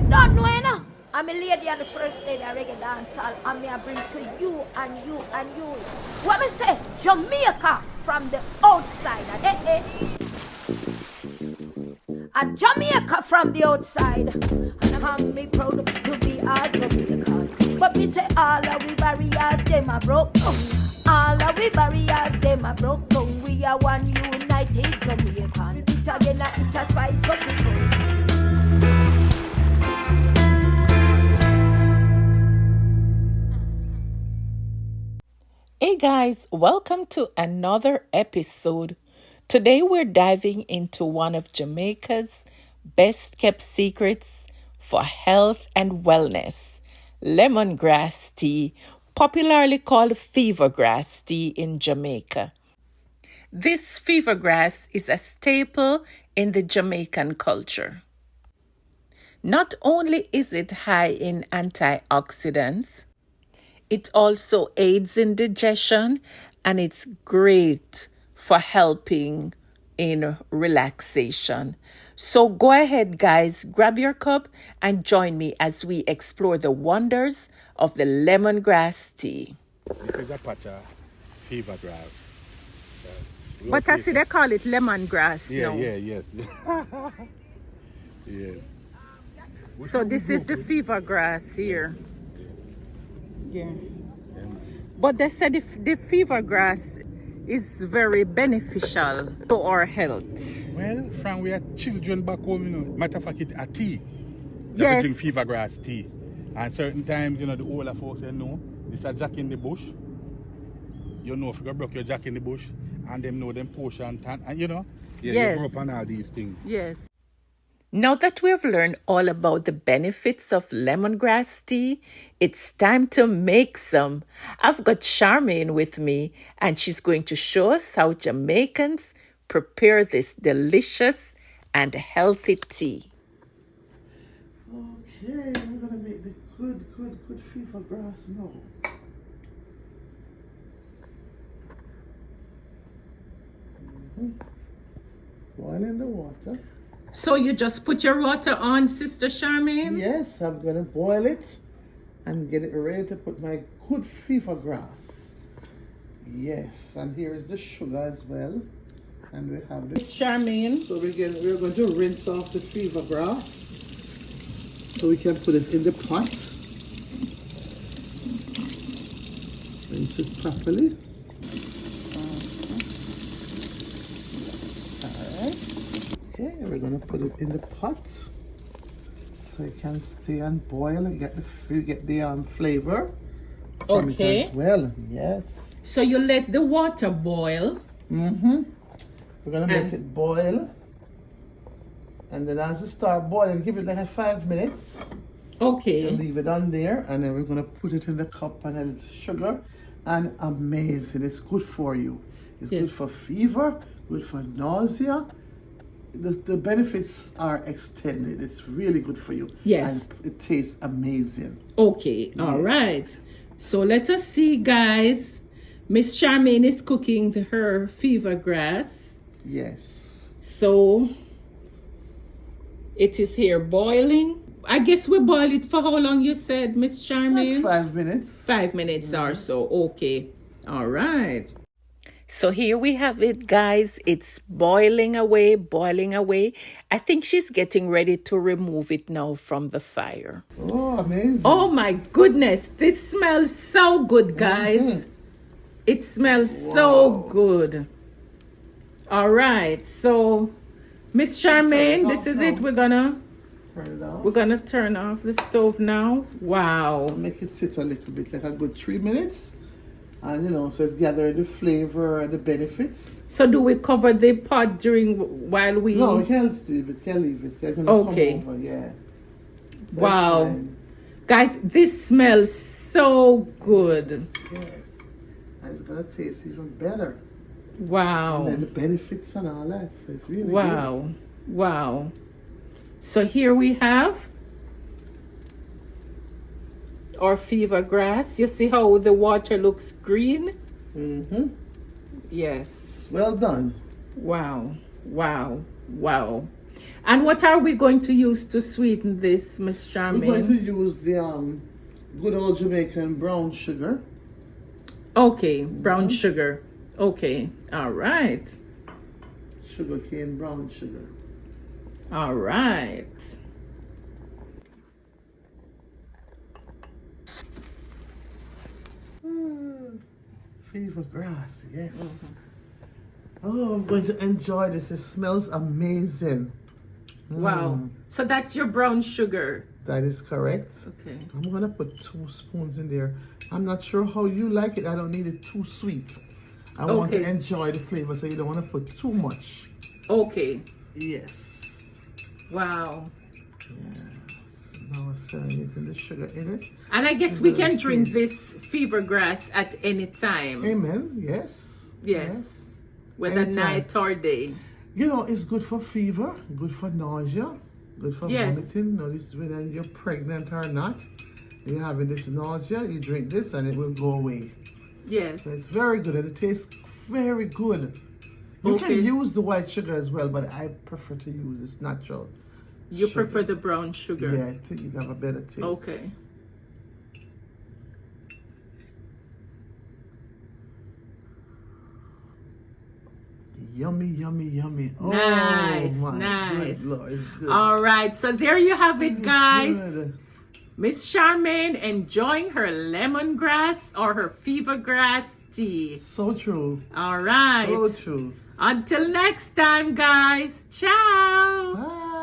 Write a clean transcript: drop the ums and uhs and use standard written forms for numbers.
Don't know, you know. I'm a lady on the first lady of reggae dancehall, and me I bring to you and you and you. What me say? Jamaica from the outside. And Jamaica from the outside. And I'm me proud to be a Jamaican. But me say all of we barriers, them are broke down. All of we barriers, them are broke down. We are one united Jamaican. It again, it a spice up the soul. Hey guys, welcome to another episode. Today we're diving into one of Jamaica's best kept secrets for health and wellness, lemongrass tea, popularly called fever grass tea in Jamaica. This fever grass is a staple in the Jamaican culture. Not only is it high in antioxidants, it also aids in digestion, and it's great for helping in relaxation. So go ahead, guys, grab your cup and join me as we explore the wonders of the lemongrass tea. This is a patch of fever grass. But I see they call it lemongrass now. Yes. Yeah. So this is the fever grass here. Yeah. But they said the fever grass is very beneficial to our health. Well, from we are children back home, matter of fact, it's a tea. Yes. Drink fever grass tea. And certain times, the older folks say, no, this a jack in the bush. You know, if you go broke your jack in the bush, and them know them potion, and Yes. you grow up on all these things. Yes. Now that we've learned all about the benefits of lemongrass tea, it's time to make some. I've got Charmaine with me, and she's going to show us how Jamaicans prepare this delicious and healthy tea. Okay, we're gonna make the good fever grass now. Boiling the water. So you just put your water on, Sister Charmaine? Yes, I'm gonna boil it and get it ready to put my good fever grass. Yes, and here is the sugar as well. And we have this. Charmaine. So we're going to rinse off the fever grass so we can put it in the pot. Rinse it properly. Okay, we're gonna put it in the pot so it can stay and boil and get the flavor from it as well. Yes. So you let the water boil. We're gonna make it boil, and then as it start boiling, give it like 5 minutes. Okay. And leave it on there, and then we're gonna put it in the cup and a little sugar, and amazing. It's good for you. It's good for fever, good for nausea. The benefits are extended. It's really good for you. Yes. And it tastes amazing. Okay, all right. So let us see, guys. Miss Charmaine is cooking her fever grass. Yes. So it is here boiling. I guess we boil it for how long you said, Miss Charmaine? Like 5 minutes. 5 minutes or so. Okay. All right. So here we have it, guys. It's boiling away, boiling away. I think she's getting ready to remove it now from the fire. Oh, amazing. Oh my goodness. This smells so good, guys. It smells so good. All right. So, Miss Charmaine, this is it. We're gonna turn off the stove now. Wow. Make it sit a little bit, like a good 3 minutes. And so it's gathering the flavor and the benefits. So do we cover the pot while we... No, we can't leave it. They're going to come over, yeah. Wow. Fine. Guys, this smells so good. Yes. And it's going to taste even better. Wow. And then the benefits and all that. So it's really good. Wow. So here we have our fever grass. You see how the water looks green? Yes. Well done. Wow. And what are we going to use to sweeten this, Miss We're going to Charmaine? use the good old Jamaican brown sugar. Okay, brown sugar. Okay, all right. Sugar cane brown sugar. All right. Fever grass, yes. Oh, I'm going to enjoy this. It smells amazing. Wow. So that's your brown sugar. That is correct. Okay. I'm going to put 2 spoons in there. I'm not sure how you like it. I don't need it too sweet. I want to Okay. enjoy the flavor, so you don't want to put too much. Okay. Yes. Wow. Yes. Now we're serenading the sugar in it. And I guess we can drink this fever grass at any time. Amen. Yes. Yes. Whether Anytime. night or day. You know, it's good for fever, good for nausea, good for Yes. vomiting. Now, this is whether you're pregnant or not. You're having this nausea, you drink this and it will go away. Yes. So it's very good and it tastes very good. You Okay. can use the white sugar as well, but I prefer to use this natural. You sugar. prefer the brown sugar? Yeah, I think you have a better taste. Okay. Yummy, yummy, yummy. Nice, oh, my nice. Good Lord, it's good. All right, so there you have it, guys. Good. Miss Charmaine enjoying her lemongrass or her fever grass tea. So true. All right. So true. Until next time, guys. Ciao. Bye.